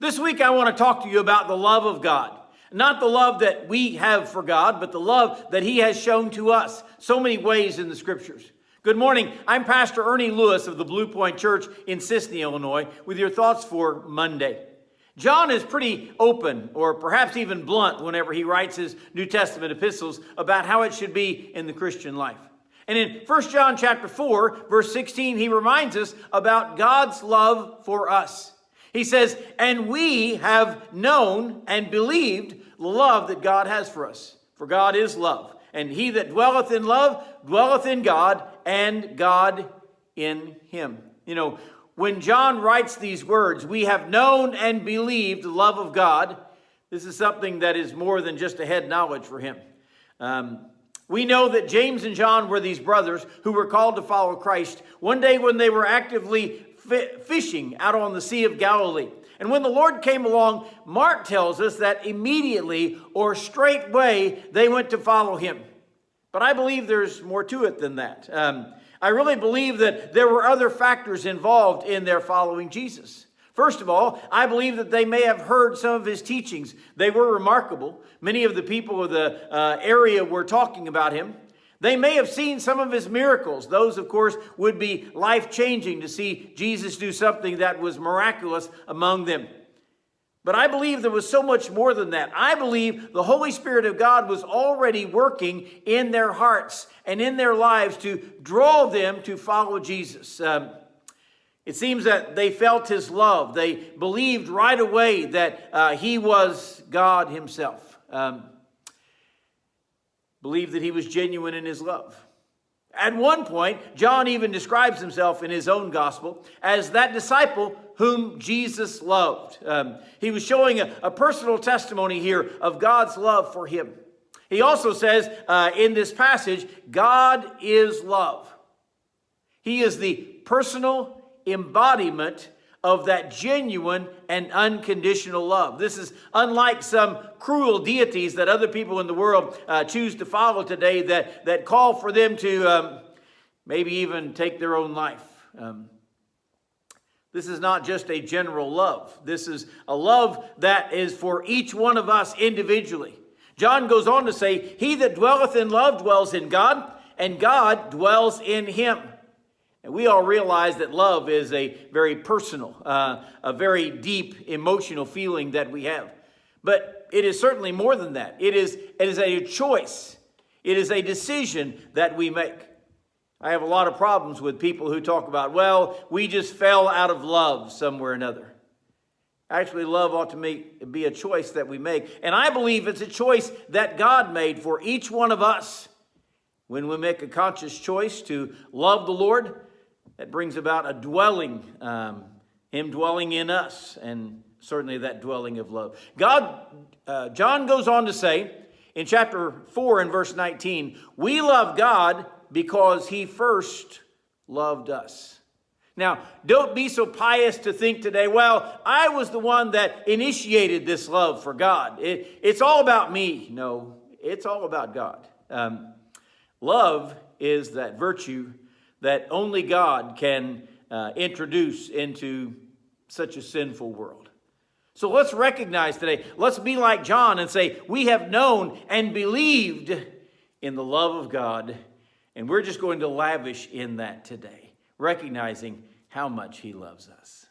This week I want to talk to you about the love of God. Not the love that we have for God, but the love that He has shown to us so many ways in the Scriptures. Good morning. I'm Pastor Ernie Lewis of the Blue Point Church in Sisney, Illinois, with your thoughts for Monday. John is pretty open, or perhaps even blunt, whenever he writes his New Testament epistles about how it should be in the Christian life. And in 1 John chapter 4, verse 16, he reminds us about God's love for us. He says, "And we have known and believed the love that God has for us. For God is love. And he that dwelleth in love dwelleth in God, and God in him." You know, when John writes these words, "We have known and believed the love of God," this is something that is more than just a head knowledge for him. We know that James and John were these brothers who were called to follow Christ one day when they were actively fishing out on the Sea of Galilee. And when the Lord came along, Mark tells us that immediately or straightway they went to follow him. But I believe there's more to it than that. I really believe that there were other factors involved in their following Jesus. First of all, I believe that they may have heard some of his teachings. They were remarkable. Many of the people of the area were talking about him. They may have seen some of his miracles. Those, of course, would be life-changing to see Jesus do something that was miraculous among them. But I believe there was so much more than that. I believe the Holy Spirit of God was already working in their hearts and in their lives to draw them to follow Jesus. It seems that they felt his love. They believed right away that he was God himself. Believed that he was genuine in his love. At one point, John even describes himself in his own gospel as that disciple whom Jesus loved. He was showing a personal testimony here of God's love for him. He also says in this passage, God is love. He is the personal embodiment of that genuine and unconditional love. This is unlike some cruel deities that other people in the world choose to follow today that call for them to maybe even take their own life. This is not just a general love. This is a love that is for each one of us individually. John goes on to say, "He that dwelleth in love dwells in God, and God dwells in him." And we all realize that love is a very personal, a very deep emotional feeling that we have. But it is certainly more than that. It is a choice. It is a decision that we make. I have a lot of problems with people who talk about, well, we just fell out of love somewhere or another. Actually, love ought to be a choice that we make. And I believe it's a choice that God made for each one of us. When we make a conscious choice to love the Lord, that brings about a dwelling, him dwelling in us, and certainly that dwelling of love. John goes on to say in chapter 4 and verse 19, "We love God because he first loved us." Now, don't be so pious to think today, well, I was the one that initiated this love for God. It's all about me. No, it's all about God. Love is that virtue that only God can introduce into such a sinful world. So let's recognize today, let's be like John and say, we have known and believed in the love of God, and we're just going to lavish in that today, recognizing how much he loves us.